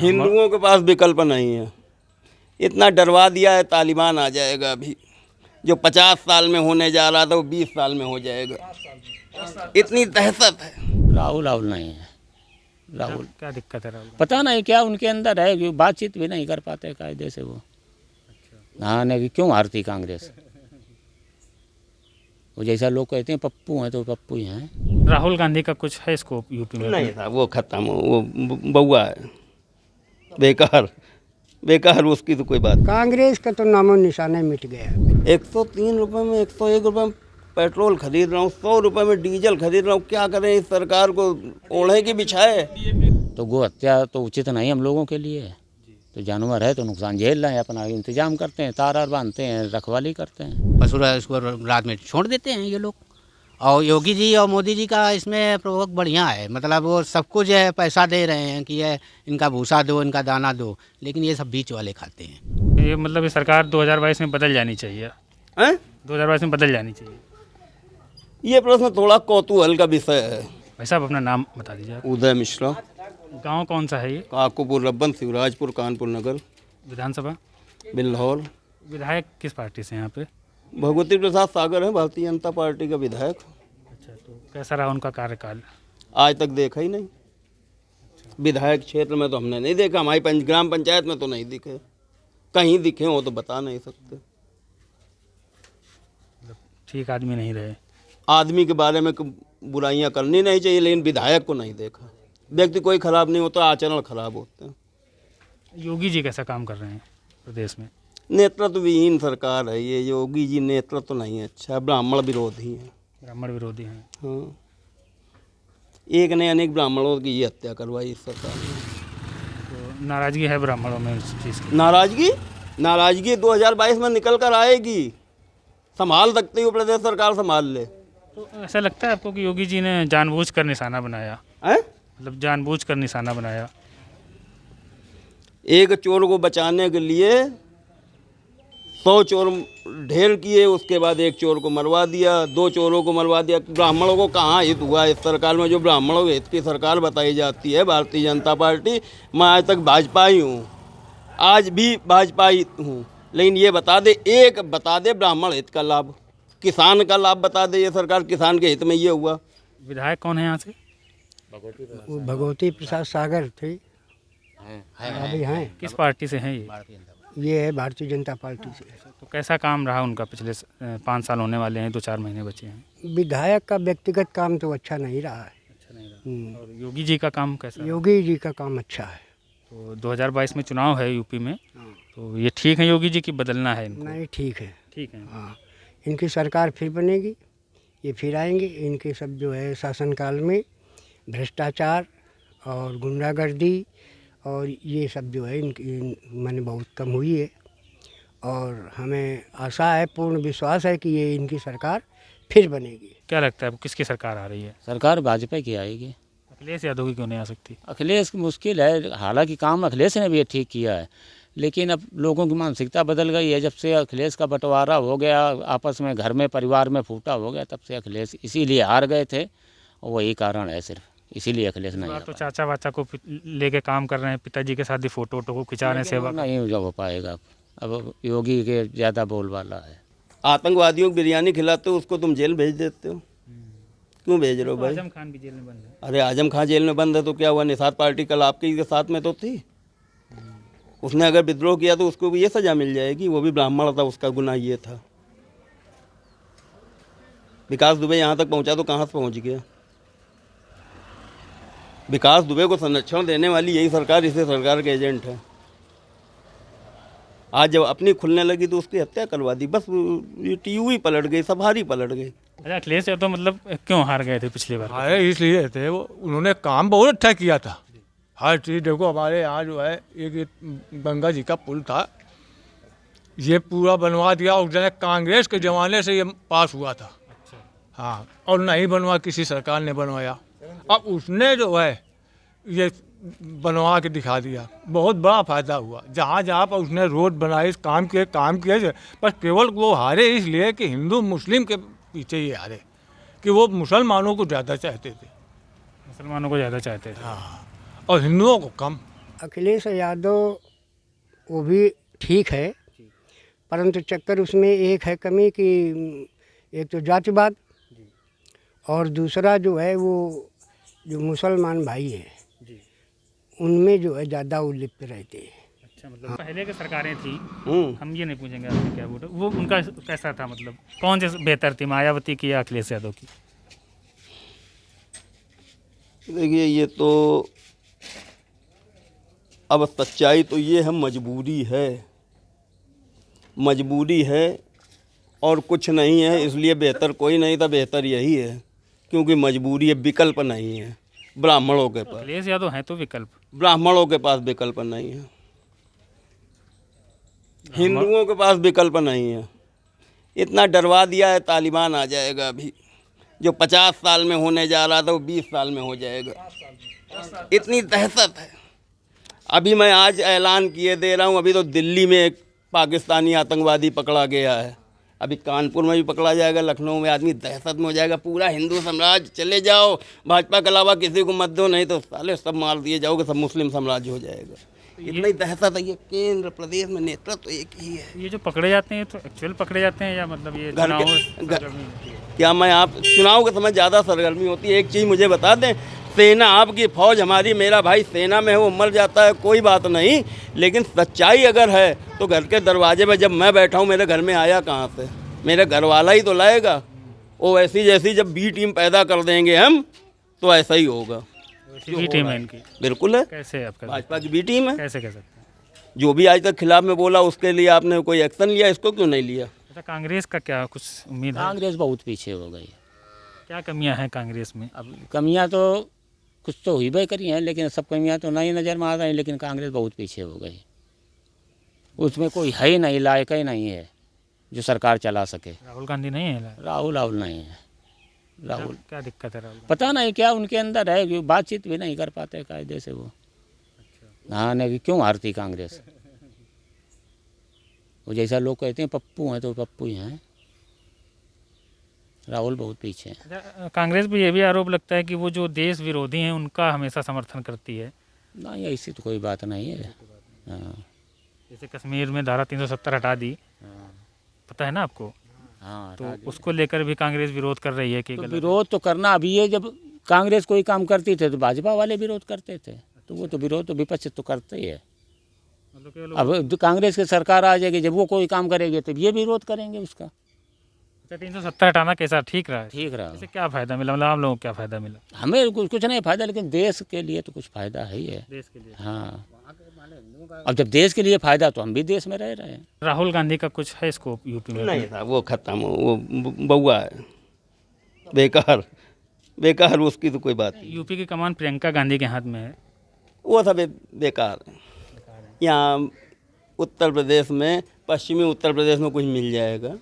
हिंदुओं के पास विकल्प नहीं है। इतना डरवा दिया है, तालिबान आ जाएगा अभी। जो 50 साल में होने जा रहा था वो 20 साल में हो जाएगा। इतनी दहशत है। राहुल नहीं है। राहुल क्या दिक्कत है राहुल? पता नहीं क्या उनके अंदर है कि बातचीत भी नहीं कर पाते कायदे से वो। हाँ नहीं, क्यों हारती कांग्रेस? वो जैसा लोग कहते हैं पप्पू हैं तो पप्पू ही हैं। राहुल गांधी का कुछ है स्कोप यूपी में? नहीं था, वो खत्म, वो बउआ है, बेकार बेकार, उसकी तो कोई बात। कांग्रेस का तो नामो निशाना मिट गया। 103 रुपये में, 101 रुपये में पेट्रोल खरीद रहा हूँ, 100 रुपये में डीजल खरीद रहा हूँ। क्या करें, इस सरकार को ओढ़े की बिछाए। तो गो हत्या तो उचित नहीं हम लोगों के लिए। तो जानवर है तो नुकसान झेल रहे हैं, अपना इंतजाम करते हैं, तार बांधते हैं, रखवाली करते हैं। बस उसको रात में छोड़ देते हैं ये लोग। और योगी जी और मोदी जी का इसमें प्रवक्ता बढ़िया है, मतलब वो सब कुछ है, पैसा दे रहे हैं कि ये इनका भूसा दो, इनका दाना दो, लेकिन ये सब बीच वाले खाते हैं। ये मतलब ये सरकार 2022 में बदल जानी चाहिए। हैं? 2022 में बदल जानी चाहिए। ये प्रश्न थोड़ा कौतूहल का विषय है। भाई साहब अपना नाम बता दीजिए आप। उदय मिश्रा, गांव कौन सा है ये? काकोपुर, रब्बन, शिवराजपुर, कानपुर नगर, विधानसभा? बिल्हौर। विधायक किस पार्टी से हैं यहाँ पे? भगवती प्रसाद सागर है, भारतीय जनता पार्टी का विधायक। अच्छा, तो कैसा रहा उनका कार्यकाल? आज तक देखा ही नहीं। विधायक क्षेत्र में तो हमने नहीं देखा, हमारी ग्राम पंचायत में तो नहीं दिखे। कहीं दिखे हो तो बता नहीं सकते। ठीक आदमी नहीं रहे। आदमी के बारे में बुराइयां करनी नहीं चाहिए, लेकिन विधायक को नहीं देखा। व्यक्ति कोई खराब नहीं होता, आचरण खराब होते हैं। योगी जी कैसा काम कर रहे हैं प्रदेश में? नेतृत्व विहीन सरकार है ये। योगी जी नेतृत्व तो नहीं अच्छा, ब्राह्मण विरोधी है। ब्राह्मण विरोधी हैं। हाँ, एक ने अनेक ब्राह्मणों की ये हत्या करवाई इस सरकार ने। तो नाराजगी है ब्राह्मणों में इस चीज़ की? नाराजगी 2022 में निकल कर आएगी। संभाल सकती हो प्रदेश सरकार, संभाल ले। तो ऐसा लगता है आपको कि योगी जी ने जानबूझकर निशाना बनाया? हैं? मतलब जानबूझकर निशाना बनाया? एक चोर को बचाने के लिए 100 चोर ढेर किए, उसके बाद एक चोर को मरवा दिया, 2 चोरों को मरवा दिया। ब्राह्मणों को कहाँ हित हुआ इस सरकार में? जो ब्राह्मणों के हित की सरकार बताई जाती है भारतीय जनता पार्टी। मैं आज तक भाजपा ही हूँ, आज भी भाजपा ही हूँ, लेकिन ये बता दे ब्राह्मण हित का लाभ, किसान का लाभ बता दे। ये सरकार किसान के हित में ये हुआ। विधायक कौन है यहाँ से? भगवती प्रसाद सागर थे, अभी हैं। किस पार्टी से हैं ये है भारतीय जनता पार्टी से। तो कैसा काम रहा उनका? पिछले 5 साल होने वाले हैं, 2-4 महीने बचे हैं। विधायक का व्यक्तिगत काम तो अच्छा नहीं रहा है। अच्छा नहीं रहा। और योगी जी का काम कैसा? योगी जी का काम अच्छा है। तो 2022 में चुनाव है यूपी में, तो ये ठीक है योगी जी की बदलना है इनको? नहीं, ठीक है। ठीक है। हाँ, इनकी सरकार फिर बनेगी, ये फिर आएंगे। इनके सब जो है शासनकाल में भ्रष्टाचार और गुंडागर्दी और ये सब जो है इनकी मैंने बहुत कम हुई है। और हमें आशा है, पूर्ण विश्वास है कि ये इनकी सरकार फिर बनेगी। क्या लगता है आपको किसकी सरकार आ रही है? सरकार भाजपा की आएगी। अखिलेश यादव की क्यों नहीं आ सकती? अखिलेश मुश्किल है, हालांकि काम अखिलेश ने भी ठीक किया है, लेकिन अब लोगों की मानसिकता बदल गई है। जब से अखिलेश का बंटवारा हो गया, आपस में घर में परिवार में फूटा हो गया, तब से अखिलेश इसीलिए हार गए थे, और वही कारण है सिर्फ, इसीलिए अखिलेश नहीं आ तो पाया। चाचा वाचा को लेके काम कर रहे हैं, पिताजी के साथ भी फोटो को खिंचा रहे हैं, सेवा। नहीं हो पाएगा। अब योगी के ज़्यादा बोलबाला है। आतंकवादियों को बिरयानी खिलाते हो, उसको तुम जेल भेज देते हो। क्यों भेज रहे हो भाई? आजम खान भी जेल में बंद है। अरे आजम खान जेल में बंद है तो क्या हुआ? निषाद पार्टी कल आपके के साथ में तो थी। उसने अगर विद्रोह किया तो उसको भी ये सजा मिल जाएगी। वो भी ब्राह्मण था, उसका गुनाह ये था। विकास दुबे यहाँ तक पहुँचा तो कहाँ से पहुँच गया? विकास दुबे को संरक्षण देने वाली यही सरकार, इसी सरकार के एजेंट है। आज जब अपनी खुलने लगी तो उसकी हत्या करवा दी। बस ये टीयू ही पलट गई, सब हारी पलट गई। अच्छा, अखिलेश यादव मतलब क्यों हार गए थे पिछली बार? हारे इसलिए थे, वो उन्होंने काम बहुत अच्छा किया था। हर चीज़ देखो, हमारे यहाँ जो है एक गंगा जी का पुल था, ये पूरा बनवा दिया। उस जगह कांग्रेस के ज़माने से ये पास हुआ था। हाँ, और नहीं बनवा, किसी सरकार ने बनवाया। अब उसने जो है ये बनवा के दिखा दिया, बहुत बड़ा फायदा हुआ। जहाँ जहाँ पर उसने रोड बनाए, काम किए, पर केवल वो हारे इसलिए कि हिंदू मुस्लिम के पीछे ही हारे, कि वो मुसलमानों को ज़्यादा चाहते थे। मुसलमानों को ज़्यादा चाहते थे। हाँ, और हिंदुओं को कम। अखिलेश यादव वो भी ठीक है, परंतु चक्कर उसमें एक है कमी कि एक तो जातिवाद और दूसरा जो है वो जो मुसलमान भाई हैं उनमें जो है ज़्यादा उलिप्त रहते हैं। अच्छा, मतलब पहले की सरकारें थी, हम्म। हम ये नहीं पूछेंगे आपसे क्या वोट, वो उनका कैसा था, मतलब कौन सी बेहतर थी, मायावती की या अखिलेश यादव की? देखिए ये तो अब सच्चाई तो ये है, मजबूरी है और कुछ नहीं है, इसलिए बेहतर कोई नहीं था, बेहतर यही है क्योंकि मजबूरी है, विकल्प नहीं है ब्राह्मणों के पास। अखिलेश यादव हैं तो विकल्प, ब्राह्मणों के पास विकल्प नहीं है, हिंदुओं के पास विकल्प नहीं है। इतना डरवा दिया है, तालिबान आ जाएगा अभी, जो 50 साल में होने जा रहा था वो 20 साल में हो जाएगा, इतनी दहशत है। अभी मैं आज ऐलान किए दे रहा हूँ, अभी तो दिल्ली में एक पाकिस्तानी आतंकवादी पकड़ा गया है, अभी कानपुर में भी पकड़ा जाएगा, लखनऊ में आदमी दहशत में हो जाएगा। पूरा हिंदू साम्राज्य चले जाओ, भाजपा के अलावा किसी को मत दो, नहीं तो साले सब मार दिए जाओगे, सब मुस्लिम साम्राज्य हो जाएगा। इतनी दहशत है। ये केंद्र प्रदेश में नेतृत्व तो एक ही है। ये जो पकड़े जाते हैं तो एक्चुअल पकड़े जाते हैं या मतलब ये घर चुनाव के सरगर्मी होती है? क्या मैं आप चुनाव के समय ज़्यादा सरगर्मी होती है। एक चीज़ मुझे बता दें, सेना आपकी, फौज हमारी, मेरा भाई सेना में है, वो मर जाता है कोई बात नहीं, लेकिन सच्चाई अगर है तो घर के दरवाजे पे जब मैं बैठा हूँ, मेरे घर में आया कहाँ से? मेरे घर वाला ही तो लाएगा। वो ऐसी जैसी जब बी टीम पैदा कर देंगे हम, तो ऐसा ही होगा। बी टीम है इनकी, बिल्कुल है, कैसे आपका, भाजपा की बी टीम है। कैसे कह सकते हैं? जो भी आज तक खिलाफ में बोला उसके लिए आपने कोई एक्शन लिया, इसको क्यों नहीं लिया? अच्छा, कांग्रेस का क्या कुछ उम्मीद है? कांग्रेस बहुत पीछे हो गई है। क्या कमियां हैं कांग्रेस में? अब कमियां तो कुछ तो हुई भी करी हैं, लेकिन सब कमियां तो नहीं नज़र में आ रही, लेकिन कांग्रेस बहुत पीछे हो गई। उसमें कोई है ही नहीं, लायक ही नहीं है जो सरकार चला सके। राहुल गांधी नहीं है? राहुल नहीं है। राहुल क्या दिक्कत है राहुल गांधी? पता नहीं क्या उनके अंदर है कि बातचीत भी नहीं कर पाते कायदे से वो। हाँ, नहीं क्यों हारती कांग्रेस? वो जैसा लोग कहते हैं पप्पू हैं तो पप्पू ही हैं। राहुल बहुत पीछे हैं। अच्छा, कांग्रेस पे ये भी आरोप लगता है कि वो जो देश विरोधी हैं उनका हमेशा समर्थन करती है। नहीं, ऐसी तो कोई बात नहीं है। हाँ जैसे कश्मीर में धारा 370 हटा दी, पता है ना आपको? हाँ, तो उसको लेकर भी कांग्रेस विरोध कर रही है कि तो गलत विरोध तो करना अभी है। जब कांग्रेस कोई काम करती थे तो भाजपा वाले विरोध करते थे, तो वो तो विरोध तो विपक्ष तो करते ही है। मतलब केवल अब कांग्रेस की सरकार आ जाएगी, जब वो कोई काम करेगी तो ये विरोध करेंगे उसका। 370 हटाना कैसा ठीक रहा है? ठीक रहा। इससे क्या फायदा मिला, मतलब आम लोगों को क्या फायदा मिला? हमें कुछ नहीं फायदा, लेकिन देश के लिए तो कुछ फायदा है ही है। देश के लिए। हाँ, अब जब देश के लिए फायदा तो हम भी देश में रह रहे हैं। राहुल गांधी का कुछ है स्कोप यूपी में? नहीं था, वो खत्म, वो बउआ है, बेकार, उसकी तो कोई बात नहीं। यूपी की कमान प्रियंका गांधी के हाथ में है। वो सब बेकार है। यहाँ उत्तर प्रदेश में, पश्चिमी उत्तर प्रदेश में कुछ मिल जाएगा,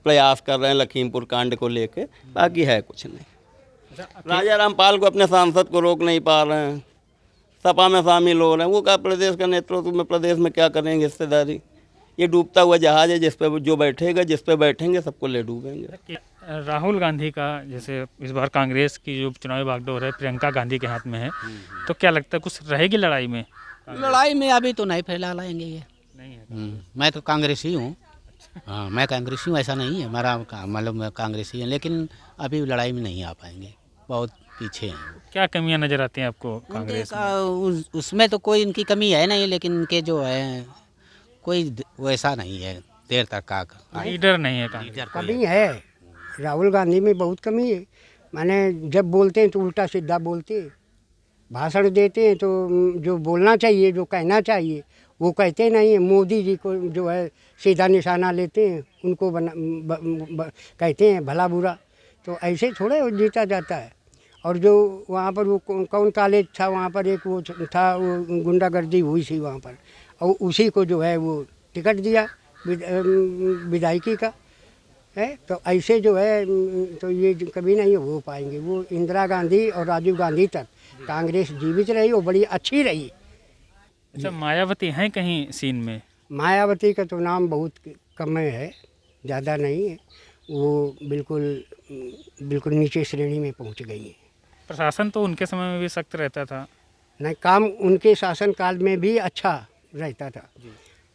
प्रयास कर रहे हैं लखीमपुर कांड को लेके, बाकी है कुछ नहीं। राजा रामपाल को, अपने सांसद को रोक नहीं पा रहे हैं, सपा में शामिल हो रहे हैं। वो क्या प्रदेश का नेतृत्व में, प्रदेश में क्या करेंगे हिस्सेदारी? ये डूबता हुआ जहाज है, जिस पे जो बैठेगा, जिस पे बैठेंगे सबको ले डूबेंगे। राहुल गांधी का जैसे इस बार कांग्रेस की जो चुनावी बागडोर है प्रियंका गांधी के हाथ में है, तो क्या लगता है कुछ रहेगी लड़ाई में? लड़ाई में अभी तो नहीं फैला लाएंगे ये। नहीं है। मैं तो कांग्रेसी हूँ। हाँ, मैं कांग्रेसी हूँ, ऐसा नहीं है मेरा, मतलब मैं कांग्रेसी हूँ, लेकिन अभी लड़ाई में नहीं आ पाएंगे, बहुत पीछे हैं। क्या कमियां नजर आती हैं आपको उनके कांग्रेस में? उसमें तो कोई इनकी कमी है नहीं, लेकिन इनके जो है कोई वैसा नहीं है, देर तक का लीडर नहीं है कांग्रेस। कमी है, राहुल गांधी में बहुत कमी है। माने जब बोलते हैं तो उल्टा सीधा बोलते हैं, भाषण देते हैं तो जो बोलना चाहिए, जो कहना चाहिए वो कहते नहीं हैं। मोदी जी को जो है सीधा निशाना लेते हैं, उनको कहते हैं भला बुरा, तो ऐसे थोड़े जीता जाता है। और जो वहाँ पर वो कौन कॉलेज था, वहाँ पर एक वो था, वो गुंडागर्दी हुई थी वहाँ पर, और उसी को जो है वो टिकट दिया विधायकी का है। तो ऐसे जो है तो ये कभी नहीं हो पाएंगे। वो इंदिरा गांधी और राजीव गांधी तक कांग्रेस जीवित रही, वो बड़ी अच्छी रही। अच्छा, मायावती हैं कहीं सीन में? मायावती का तो नाम बहुत कम है, ज़्यादा नहीं है। वो बिल्कुल नीचे श्रेणी में पहुंच गई है। प्रशासन तो उनके समय में भी सख्त रहता था। नहीं, काम उनके शासनकाल में भी अच्छा रहता था।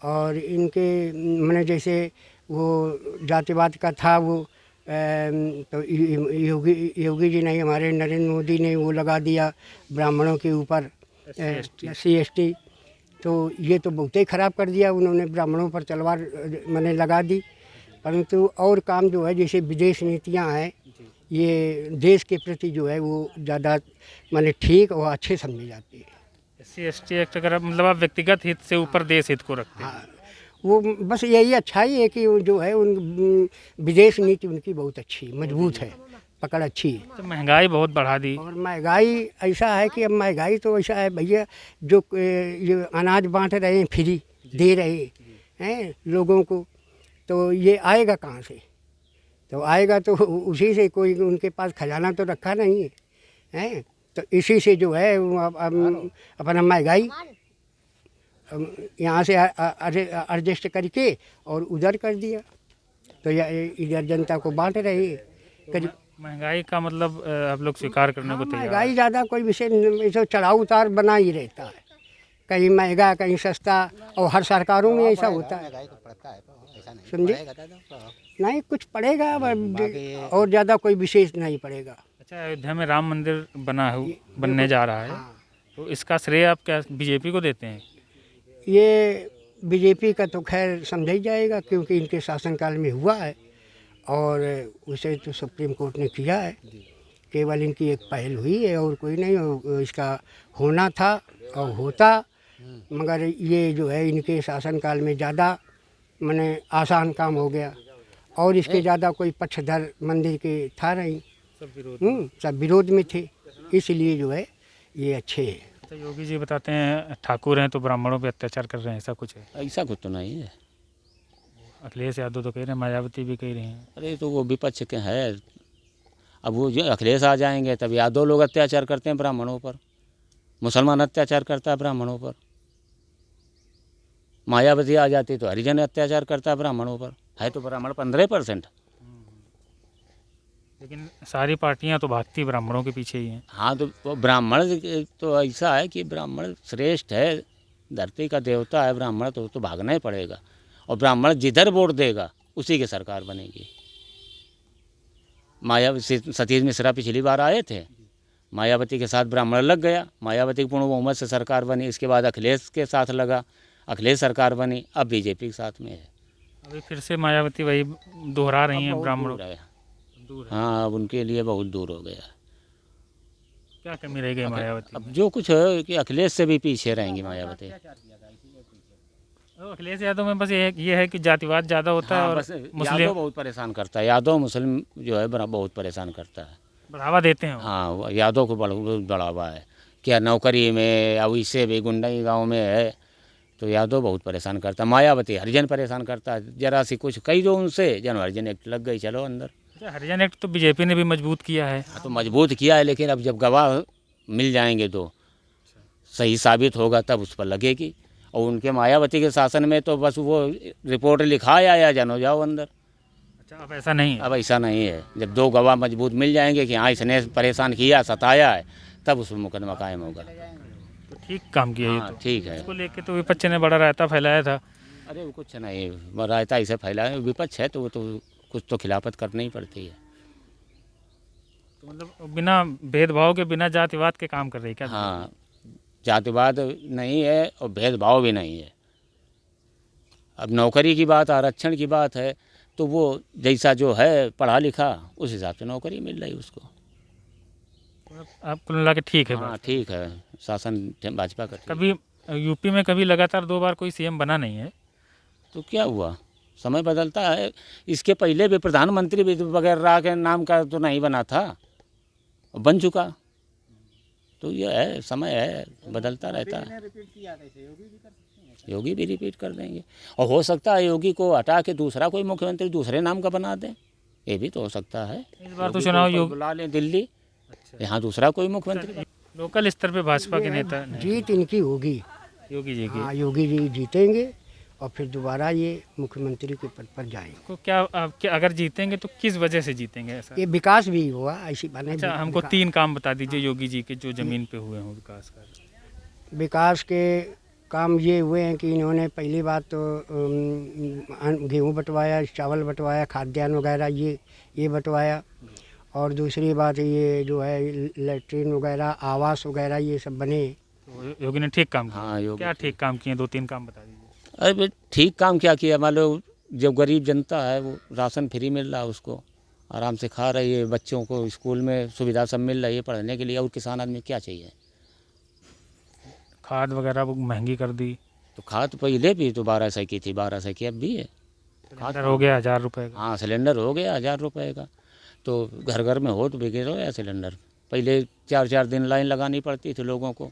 और इनके मैंने जैसे वो जातिवाद का था वो तो योगी जी ने, हमारे नरेंद्र मोदी ने वो लगा दिया ब्राह्मणों के ऊपर SC/ST। तो ये तो बहुत ही ख़राब कर दिया उन्होंने, ब्राह्मणों पर तलवार मैंने लगा दी। परंतु और काम जो है जैसे विदेश नीतियां हैं, ये देश के प्रति जो है वो ज़्यादा माने ठीक और अच्छे समझी जाती है। SC/ST एक्ट अगर मतलब आप व्यक्तिगत हित से ऊपर देश हित को रखते हैं। हाँ, वो बस यही अच्छाई है कि वो जो है उन विदेश नीति उनकी बहुत अच्छी मजबूत है, पकड़ अच्छी है। तो महंगाई बहुत बढ़ा दी। और महंगाई ऐसा है कि अब महंगाई तो ऐसा है भैया, जो ये अनाज बांट रहे हैं, फ्री दे रहे हैं लोगों को, तो ये आएगा कहाँ से? तो आएगा तो उसी से, कोई उनके पास खजाना तो रखा नहीं है, हैं? तो इसी से जो है अपना महंगाई यहाँ से एडजस्ट करके और उधर कर दिया, तो इधर जनता को बांट रहे हैं। करीब महंगाई का मतलब आप लोग स्वीकार करने को तैयार हैं। महंगाई ज़्यादा कोई विषय ऐसा चढ़ाव उतार बना ही रहता है, कहीं महंगा कहीं सस्ता, और हर सरकारों में ऐसा होता है, समझे? नहीं कुछ पड़ेगा, और ज़्यादा कोई विशेष नहीं पड़ेगा। अच्छा, अयोध्या में राम मंदिर बनने जा रहा है, तो इसका श्रेय आप क्या बीजेपी को देते हैं? ये बीजेपी का तो खैर समझा ही जाएगा, क्योंकि इनके शासनकाल में हुआ है और उसे तो सुप्रीम कोर्ट ने किया है। केवल इनकी एक पहल हुई है और कोई नहीं, और इसका होना था और होता, मगर ये जो है इनके शासनकाल में ज़्यादा माने आसान काम हो गया, और इसके ज़्यादा कोई पक्षधर मंदिर के था नहीं, सब विरोध में थे, इसलिए जो है ये अच्छे हैं। तो योगी जी बताते हैं ठाकुर हैं तो ब्राह्मणों पे अत्याचार कर रहे हैं, ऐसा कुछ है? ऐसा कुछ तो नहीं है। अखिलेश यादव तो कह रहे हैं, मायावती भी कह रहे हैं। अरे तो वो विपक्ष के है, अब वो जो अखिलेश आ जाएंगे तब यादव लोग अत्याचार करते हैं ब्राह्मणों पर, मुसलमान अत्याचार करता है ब्राह्मणों पर, मायावती आ जाती तो हरिजन अत्याचार करता है ब्राह्मणों पर, है तो ब्राह्मण 15%। लेकिन सारी पार्टियां तो भागती ब्राह्मणों के पीछे ही हैं। हाँ, तो वो ब्राह्मण तो ऐसा है कि ब्राह्मण श्रेष्ठ है, धरती का देवता है ब्राह्मण, तो भागना ही पड़ेगा। और ब्राह्मण जिधर वोट देगा उसी की सरकार बनेगी। मायावती सतीश मिश्रा पिछली बार आए थे, मायावती के साथ ब्राह्मण लग गया, मायावती की पूर्ण बहुमत से सरकार बनी। इसके बाद अखिलेश के साथ लगा, अखिलेश सरकार बनी, अब बीजेपी के साथ में है। अभी फिर से मायावती वही दोहरा रही हैं ब्राह्मणों। हाँ, अब उनके लिए बहुत दूर हो गया। क्या कमी रह गई मायावती? अब जो कुछ है कि अखिलेश से भी पीछे रहेंगी मायावती। अखिलेश यादव में बस ये है कि जातिवाद ज़्यादा होता है, और मुस्लिम बहुत परेशान करता है, यादव मुस्लिम जो है बहुत परेशान करता है, बढ़ावा देते हैं। हाँ, यादव को बढ़ावा है, क्या नौकरी में, अब इससे भी गुंडाई गाँव में है, तो यादव बहुत परेशान करता है। मायावती हरिजन परेशान करता है, जरा सी कुछ कही दो उनसे, जन हरिजन एक्ट लग गई, चलो अंदर। हरिजन एक्ट तो बीजेपी ने भी मजबूत किया है। तो मजबूत किया है, लेकिन अब जब गवाह मिल जाएंगे तो सही साबित होगा, तब उस पर लगेगी। और उनके मायावती के शासन में तो बस वो रिपोर्ट लिखाया या जानो जाओ अंदर। अच्छा, अब ऐसा नहीं है? अब ऐसा नहीं है, जब 2 गवाह मजबूत मिल जाएंगे कि हाँ इसने परेशान किया, सताया है, तब उस पर मुकदमा कायम होगा। तो ठीक काम किया ये तो। ठीक है। इसको लेके तो विपक्ष ने बड़ा रायता फैलाया था। अरे वो कुछ नहीं, रायता इसे फैलाया, विपक्ष है तो वो तो कुछ तो खिलाफत करनी ही पड़ती है। तो मतलब बिना भेदभाव के, बिना जातिवाद के काम कर रही है क्या? हाँ, जातिवाद नहीं है और भेदभाव भी नहीं है। अब नौकरी की बात, आरक्षण की बात है, तो वो जैसा जो है पढ़ा लिखा उस हिसाब से नौकरी मिल रही उसको। आप कुल मिला के ठीक है? हाँ ठीक है, शासन भाजपा का। कभी यूपी में कभी लगातार 2 बार कोई सीएम बना नहीं है, तो क्या हुआ, समय बदलता है। इसके पहले भी प्रधानमंत्री भी वगैरह के नाम का तो नहीं बना था, बन चुका। तो ये है, समय है, बदलता रहता है। योगी भी रिपीट कर देंगे, और हो सकता है योगी को हटा के दूसरा कोई मुख्यमंत्री दूसरे नाम का बना दें, ये भी तो हो सकता है। इस बार तो चुनाव बुला लें दिल्ली, यहाँ दूसरा कोई मुख्यमंत्री। लोकल स्तर पे भाजपा के नेता जीत इनकी होगी, योगी जी की। हाँ, योगी जी जीतेंगे और फिर दोबारा ये मुख्यमंत्री के पद पर जाएंगे। तो क्या अगर जीतेंगे तो किस वजह से जीतेंगे ऐसा? ये विकास भी हुआ, ऐसी बात नहीं। अच्छा, हमको 3 काम बता दीजिए योगी जी के जो जमीन पे हुए हों विकास का। विकास के काम ये हुए हैं कि इन्होंने पहली बात तो गेहूँ बंटवाया, चावल बंटवाया, खाद्यान्न वगैरह ये बंटवाया। और दूसरी बात ये जो है लैट्रीन वगैरह, आवास वगैरह ये सब बने। तो योगी ने ठीक काम किया। हाँ, योगी क्या ठीक काम किए, 2-3 काम बता दीजिए। अरे भाई, ठीक काम क्या किया? मान लो जो गरीब जनता है वो राशन फ्री मिल रहा है, उसको आराम से खा रही है, बच्चों को स्कूल में सुविधा सब मिल रही है पढ़ने के लिए, और किसान आदमी क्या चाहिए? खाद वगैरह वो महंगी कर दी। तो खाद पहले भी तो 1200 की थी, 1200 की अब भी है। सिलेंडर हो गया 1000 रुपये का। हाँ, सिलेंडर हो गया 1000 रुपये का। तो घर घर में हो तो बिके रहो या सिलेंडर। पहले 4-4 दिन लाइन लगानी पड़ती थी लोगों को,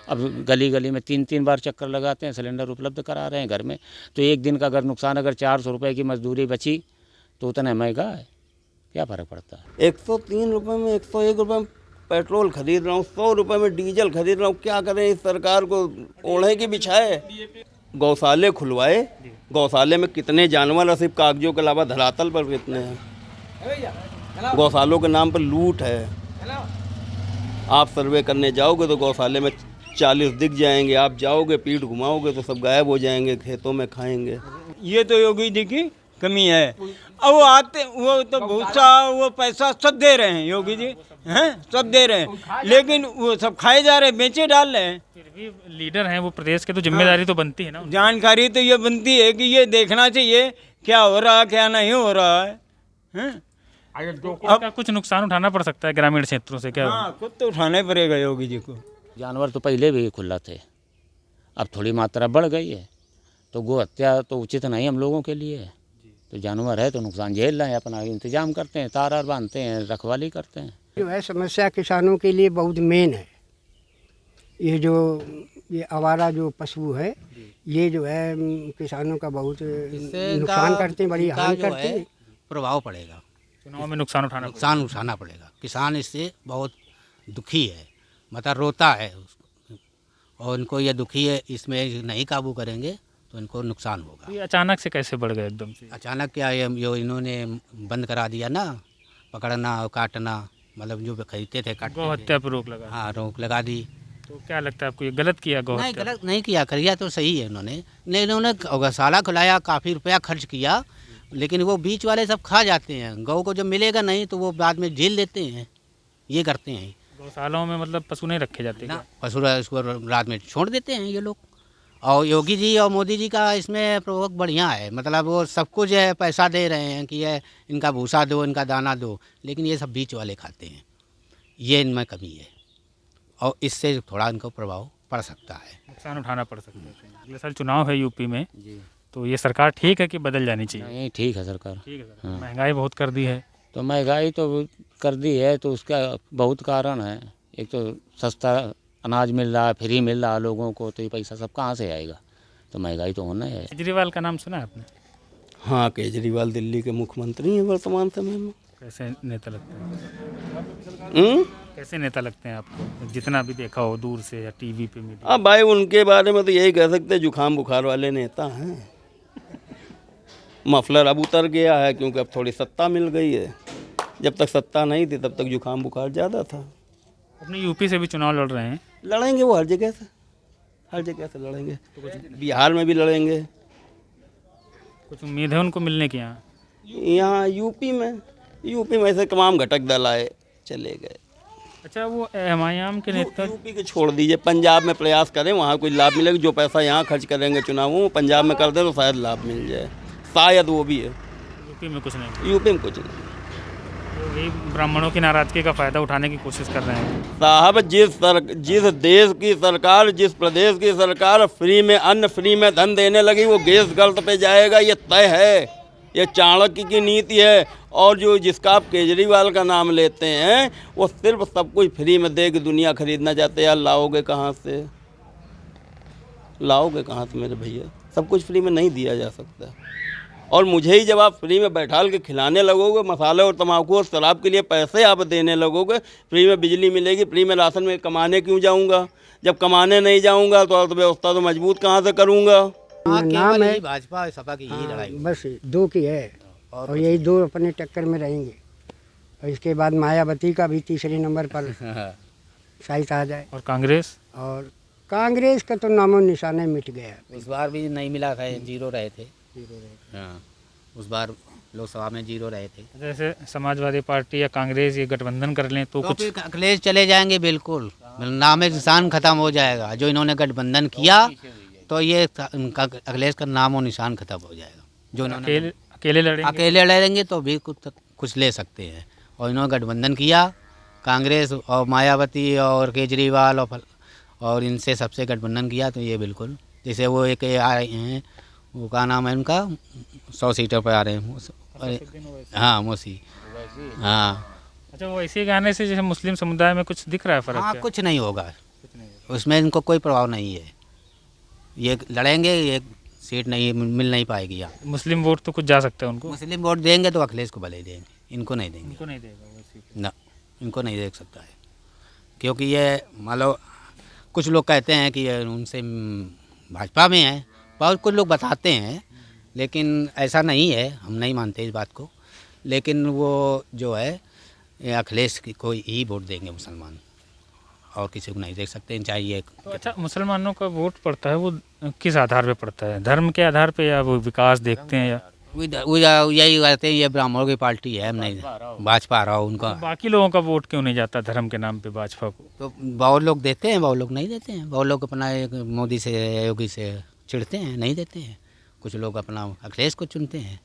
अब गली गली में 3-3 बार चक्कर लगाते हैं, सिलेंडर उपलब्ध करा रहे हैं घर में। तो एक दिन का अगर नुकसान, अगर 400 रुपये की मजदूरी बची तो उतना महंगा है, क्या फ़र्क पड़ता है? 103 रुपये में, 101 रुपये में पेट्रोल खरीद रहा हूँ, 100 रुपये में डीजल खरीद रहा हूँ। क्या करें? इस सरकार को ओढ़े की बिछाए। गौशाले खुलवाए, गौशाले में कितने जानवर सिर्फ कागजों के अलावा धरातल पर कितने हैं। गौशालों के नाम पर लूट है। आप सर्वे करने जाओगे तो गौशाले में 40 दिख जाएंगे, आप जाओगे पीठ घुमाओगे तो सब गायब हो जाएंगे, खेतों में खाएंगे। ये तो योगी जी की कमी है। अब वो आते, वो तो भूसा, वो पैसा सब दे रहे हैं योगी जी, हैं सब दे रहे हैं, लेकिन वो सब खाए जा रहे हैं, बेचे डाल रहे हैं। फिर भी लीडर हैं वो प्रदेश के, तो जिम्मेदारी तो बनती है ना। जानकारी तो ये बनती है कि ये देखना चाहिए क्या हो रहा है क्या नहीं हो रहा है, हैं? अब कुछ नुकसान उठाना पड़ सकता है ग्रामीण क्षेत्रों से, क्या? हाँ, खुद तो उठाना ही पड़ेगा योगी जी को। जानवर तो पहले भी खुला थे, अब थोड़ी मात्रा बढ़ गई है, तो गौ हत्या तो उचित नहीं हम लोगों के लिए। तो जानवर है तो नुकसान झेल रहे हैं, अपना इंतजाम करते हैं, तार बांधते हैं, रखवाली करते हैं। जो है समस्या किसानों के लिए बहुत मेन है। ये आवारा जो पशु है, ये जो है किसानों का बहुत नुकसान करते हैं, बड़ी हानि करते हैं। प्रभाव पड़ेगा, चुनाव में नुकसान उठाना पड़ेगा। किसान इससे बहुत दुखी है, मतलब रोता है, और इनको ये दुखी है, इसमें नहीं काबू करेंगे तो इनको नुकसान होगा। ये अचानक से कैसे बढ़ गए एकदम से? अचानक क्या, ये जो इन्होंने बंद करा दिया ना, पकड़ना और काटना, मतलब जो खरीदते थे काटते गौ हत्या पर रोक लगा। हाँ, रोक लगा दी। तो क्या लगता है आपको, ये गलत किया गौ नहीं, हत्या? गलत नहीं किया, करिया तो सही है इन्होंने। नहीं, इन्होंने गौशाला खुलाया, काफ़ी रुपया खर्च किया, लेकिन वो बीच वाले सब खा जाते हैं। गौ को जब मिलेगा नहीं तो वो बाद में झेल लेते हैं, ये करते हैं। गौशालाओं में मतलब पशु नहीं रखे जाते ना, पशु उसको रात में छोड़ देते हैं ये लोग। और योगी जी और मोदी जी का इसमें प्रयोग बढ़िया है, मतलब वो सब कुछ है, पैसा दे रहे हैं कि ये इनका भूसा दो, इनका दाना दो, लेकिन ये सब बीच वाले खाते हैं, ये इनमें कमी है, और इससे थोड़ा इनको प्रभाव पड़ सकता है, नुकसान उठाना पड़ सकता है। अगले साल चुनाव है यूपी में, तो ये सरकार ठीक है कि बदल जानी चाहिए? नहीं, ठीक है सरकार। ठीक है सर। महंगाई बहुत कर दी है। तो महंगाई तो कर दी है, तो उसका बहुत कारण है। एक तो सस्ता अनाज मिल रहा है, फ्री मिल रहा है लोगों को, तो ये पैसा सब कहाँ से आएगा? तो महंगाई तो होना है। केजरीवाल का नाम सुना है आपने? हाँ, केजरीवाल दिल्ली के मुख्यमंत्री हैं वर्तमान समय में। कैसे नेता लगते हैं? कैसे नेता लगते हैं आपको, जितना भी देखा हो दूर से या टीवी पे मीडिया? अब भाई उनके बारे में तो यही कह सकते हैं, जुकाम बुखार वाले नेता हैं। मफलर अब उतर गया है क्योंकि अब थोड़ी सत्ता मिल गई है, जब तक सत्ता नहीं थी तब तक जुकाम बुखार ज़्यादा था। अपने यूपी से भी चुनाव लड़ रहे हैं। लड़ेंगे वो हर जगह से लड़ेंगे, बिहार में भी लड़ेंगे। कुछ उम्मीद है उनको मिलने की? यहाँ यूपी में ऐसे तमाम घटक दल आए चले गए। अच्छा, वो एमआईएम के नेता यूपी के छोड़ दीजिए, पंजाब में प्रयास करें, वहाँ कोई लाभ मिलेगा। जो पैसा यहाँ खर्च करेंगे चुनावों में, पंजाब में कर दें तो शायद लाभ मिल जाए, शायद वो भी है। यूपी में कुछ नहीं, यूपी में कुछ नहीं। तो वही ब्राह्मणों की नाराजगी का फ़ायदा उठाने की कोशिश कर रहे हैं। साहब, जिस देश की सरकार, जिस प्रदेश की सरकार फ्री में अन्न, फ्री में धन देने लगी, वो गैस गलत पे जाएगा, ये तय है, ये चाणक्य की नीति है। और जो जिसका आप केजरीवाल का नाम लेते हैं, वो सिर्फ सब कुछ फ्री में दे के दुनिया खरीदना चाहते हैं। यार लाओगे कहाँ से मेरे भैया? सब कुछ फ्री में नहीं दिया जा सकता। और मुझे ही जब आप फ्री में बैठाल के खिलाने लगोगे, मसाले और तम्बाकू और शराब के लिए पैसे आप देने लगोगे, फ्री में बिजली मिलेगी, फ्री में राशन में कमाने क्यों जाऊंगा? जब कमाने नहीं जाऊंगा तो अर्थव्यवस्था तो मजबूत कहाँ से करूंगा? नाम है भाजपा और सपा की यही लड़ाई। बस दो की है, और यही दो अपने टक्कर में रहेंगे। और इसके बाद मायावती का भी तीसरे नंबर पर शायद आ जाए। और कांग्रेस? और कांग्रेस का तो नामो निशाना ही मिट गया। इस बार भी नहीं मिला था, जीरो रहे थे। हाँ, उस बार लोकसभा में जीरो रहे थे। जैसे समाजवादी पार्टी या कांग्रेस ये गठबंधन कर लें तो तो कुछ फिर अखिलेश चले जाएंगे, बिल्कुल नाम निशान खत्म हो जाएगा। जो इन्होंने गठबंधन किया तो ये उनका अखिलेश का नाम और निशान खत्म हो जाएगा। जो इन्होंने अकेले लड़ेंगे। अकेले लड़ेंगे तो भी कुछ ले सकते हैं, और इन्होंने गठबंधन किया कांग्रेस और मायावती और केजरीवाल और इनसे सबसे गठबंधन किया तो ये बिल्कुल, जैसे वो एक आए हैं, वो का नाम है उनका, 100 सीटों पर आ रहे हैं। हाँ, मोसी। हाँ, अच्छा, वो ऐसे गाने से जैसे मुस्लिम समुदाय में कुछ दिख रहा है फर्क? हाँ, क्या? कुछ नहीं होगा उसमें, इनको कोई प्रभाव नहीं है। ये लड़ेंगे, ये सीट नहीं मिल नहीं पाएगी यहाँ। मुस्लिम वोट तो कुछ जा सकते हैं उनको? मुस्लिम वोट देंगे तो अखिलेश को भले ही देंगे, इनको नहीं देंगे। उनको नहीं देगा वो सीट। ना, इनको नहीं देख सकता है, क्योंकि ये मान लो कुछ लोग कहते हैं कि ये उनसे भाजपा में है, बहुत कुछ लोग बताते हैं, लेकिन ऐसा नहीं है, हम नहीं मानते इस बात को। लेकिन वो जो है ये अखिलेश को ही वोट देंगे मुसलमान, और किसी को नहीं देख सकते, चाहिए। तो अच्छा, मुसलमानों का वोट पड़ता है वो किस आधार पे पड़ता है? धर्म के आधार पे या वो विकास देखते हैं या? यही कहते हैं ये ब्राह्मणों की पार्टी है, हम नहीं भाजपा रहा हूँ उनका। तो बाकी लोगों का वोट क्यों नहीं जाता धर्म के नाम पे भाजपा को? तो बहुत लोग देते हैं, बहुत लोग नहीं देते हैं। बहुत लोग अपना एक मोदी से योगी से चिढ़ते हैं, नहीं देते हैं। कुछ लोग अपना अखिलेश को चुनते हैं,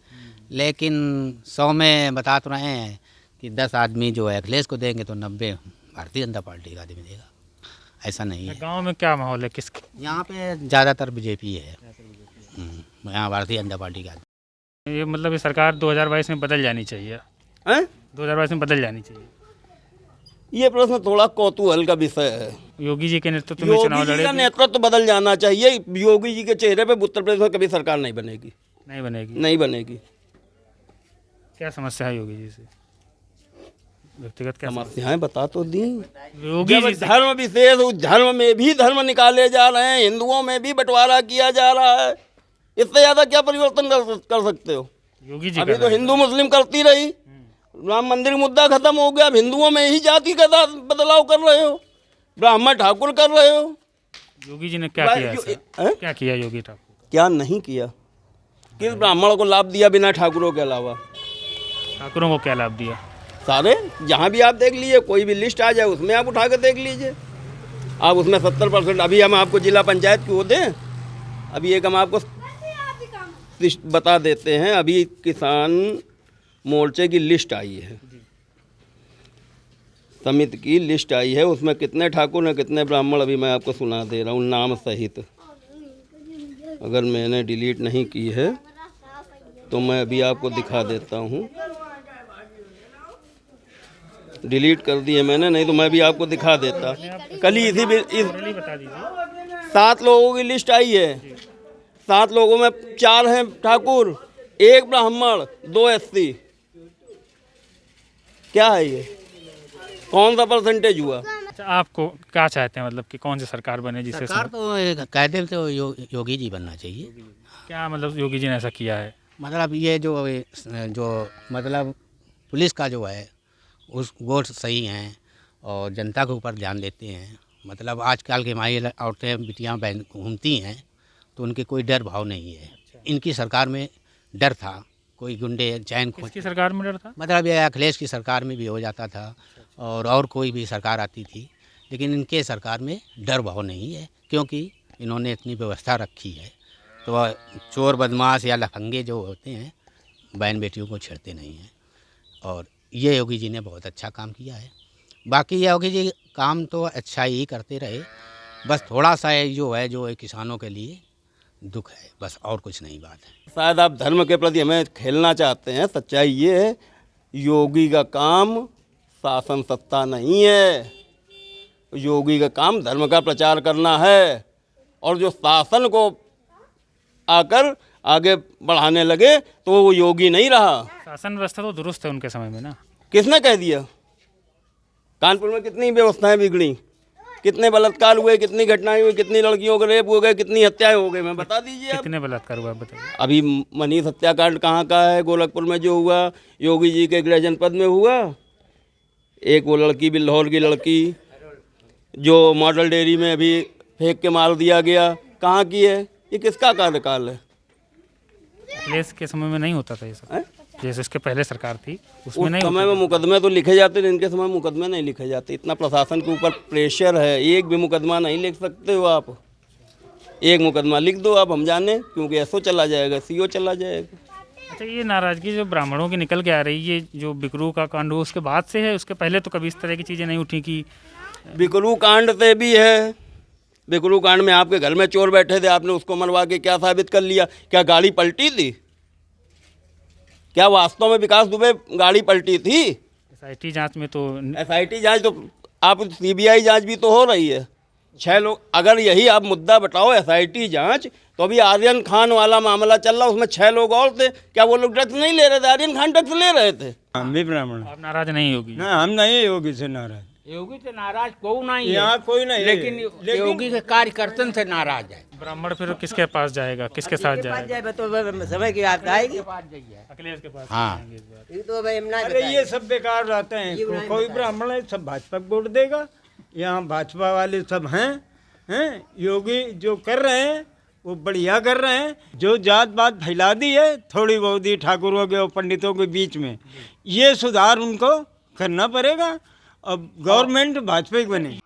लेकिन 100 में बता तो रहे हैं कि 10 आदमी जो है अखिलेश को देंगे तो 90 भारतीय जनता पार्टी का आदमी देगा। ऐसा नहीं है। गांव में क्या माहौल है? यहाँ पे ज़्यादातर बीजेपी है, यहाँ भारतीय जनता पार्टी का। ये मतलब ये सरकार 2022 में बदल जानी चाहिए। हैं? 2022 में बदल जानी चाहिए। ये प्रश्न थोड़ा कौतूहल का विषय है। योगी जी के नेतृत्व में चुनाव योगी जी लड़े का थे? नेतृत्व बदल जाना चाहिए। योगी जी के चेहरे पे उत्तर प्रदेश में कभी सरकार नहीं बनेगी, नहीं बनेगी। नहीं बनेगी। क्या समस्या है योगी जी से? व्यक्तिगत क्या समस्याएं बता तो दी। योगी जब जी से? धर्म विशेष, उस धर्म में भी धर्म निकाले जा रहे हैं, हिंदुओं में भी बंटवारा किया जा रहा है, इससे ज्यादा क्या परिवर्तन कर सकते हो? योगी जी अभी कर तो रहे हैं। हिंदू मुस्लिम करती रही, राम मंदिर मुद्दा खत्म हो गया, अब हिंदुओं में ही जाति का बदलाव कर रहे हो, ब्राह्मण ठाकुर कर रहे हो। योगी जी ने क्या किया ऐसा? हैं? क्या किया योगी ठाकुर? क्या नहीं किया? किस ब्राह्मण को लाभ दिया बिना ठाकुरों के अलावा? ठाकुरों को क्या लाभ दिया? सारे, जहाँ भी आप देख लीजिए, कोई भी लिस्ट आ जाए उसमें आप उठा के देख लीजिए। आप उसमें 70%, अभी हम आपको जिला पंचायत की वो दें, अभी एक हम आपको बता देते हैं। अभी किसान मोर्चे की लिस्ट आई है, समिति की लिस्ट आई है, उसमें कितने ठाकुर हैं कितने ब्राह्मण, अभी मैं आपको सुना दे रहा हूँ नाम सहित। अगर मैंने डिलीट नहीं की है तो मैं अभी आपको दिखा देता हूँ। डिलीट कर दी है मैंने, नहीं तो मैं भी आपको दिखा देता। कल ही बता दीजिए। 7 लोगों की लिस्ट आई है। 7 लोगों में 4 हैं ठाकुर, 1 ब्राह्मण, 2 SC। क्या है ये? कौन सा परसेंटेज हुआ? अच्छा, आपको क्या चाहते हैं, मतलब कि कौन सी सरकार बने जिससे सरकार तो कहते तो योगी जी बनना चाहिए। क्या मतलब योगी जी ने ऐसा किया है? मतलब ये जो मतलब पुलिस का जो है उस वो सही हैं, और जनता के ऊपर ध्यान देते हैं। मतलब आजकल की माई औरतें बिटियाँ बहन घूमती हैं तो उनके कोई डर भाव नहीं है। इनकी सरकार में डर था, कोई गुंडे चैन किसकी सरकार में डर था? मतलब ये अखिलेश की सरकार में भी हो जाता था, और कोई भी सरकार आती थी, लेकिन इनके सरकार में डर भाव नहीं है, क्योंकि इन्होंने इतनी व्यवस्था रखी है। तो चोर बदमाश या लफंगे जो होते हैं बहन बेटियों को छेड़ते नहीं हैं, और ये योगी जी ने बहुत अच्छा काम किया है। बाकी योगी जी काम तो अच्छा ही करते रहे, बस थोड़ा सा जो है जो किसानों के लिए दुख है, बस और कुछ नहीं बात है। शायद आप धर्म के प्रति हमें खेलना चाहते हैं। सच्चाई ये है, योगी का काम शासन सत्ता नहीं है। योगी का काम धर्म का प्रचार करना है, और जो शासन को आकर आगे बढ़ाने लगे तो वो योगी नहीं रहा। शासन व्यवस्था तो दुरुस्त है उनके समय में ना। किसने कह दिया? कानपुर में कितनी व्यवस्थाएं बिगड़ी, कितने बलात्कार हुए, कितनी घटनाएं हुई, कितनी लड़कियों के रेप हो गए, कितनी हत्याएं हो गई, मैं बता दीजिए आप। कितने बलात्कार हुआ बताइए। अभी मनीष हत्याकांड कहाँ का है? गोरखपुर में जो हुआ, योगी जी के गृह जनपद में हुआ। एक वो लड़की, बिल्हौर की लड़की, जो मॉडल डेयरी में अभी फेंक के मार दिया गया, कहाँ की है? ये किसका कार्यकाल है? अखिलेश के समय में नहीं होता था ये सब, हैं? जैसे उसके पहले सरकार थी उसमें उस नहीं समय में मुकदमे तो लिखे जाते थे, इनके समय मुकदमे नहीं लिखे जाते। इतना प्रशासन के ऊपर प्रेशर है, एक भी मुकदमा नहीं लिख सकते हो आप। एक मुकदमा लिख दो आप, हम जाने, क्योंकि एसओ चला जाएगा, सीओ चला जाएगा। अच्छा, ये नाराजगी जो ब्राह्मणों की निकल के आ रही है, जो बिकरू का कांड हुआ उसके बाद से है, उसके पहले तो कभी इस तरह की चीज़ें नहीं उठी कि बिकरू कांड से भी है। बिकरू कांड में आपके घर में चोर बैठे थे, आपने उसको मरवा के क्या साबित कर लिया? क्या गाड़ी पलटी थी? क्या वास्तव में विकास दुबे गाड़ी पलटी थी? एसआईटी जांच में तो एसआईटी जांच तो आप, सीबीआई जांच भी तो हो रही है। 6 लोग, अगर यही आप मुद्दा बताओ एसआईटी जांच, तो अभी आर्यन खान वाला मामला चल रहा, उसमें 6 लोग और थे। क्या वो लोग ड्रग्स नहीं ले रहे थे? आर्यन खान ड्रग्स ले रहे थे। हम भी ब्राह्मण, आप नाराज नहीं होगी? ना हम नहीं योगी से नाराज, योगी से नाराज कोई नहीं है, यहाँ कोई नहीं है। लेकिन योगी के कार्यकर्ता से नाराज है। ब्राह्मण फिर किसके पास जाएगा, किसके साथ जाएगा? तो समय की बात आएगी। अखिलेश के पास हाँ। जाएंगे इस बार। ये तो भाई हम ना अरे ये सब बेकार रहते हैं, कोई ब्राह्मण है सब भाजपा को वोट देगा। यहाँ भाजपा वाले सब हैं योगी जो कर रहे हैं वो बढ़िया कर रहे हैं। जो जात पात फैला दी है थोड़ी बहुत ही ठाकुरों के और पंडितों के बीच में, ये सुधार उनको करना पड़ेगा। अब गवर्नमेंट भाजपा की बने।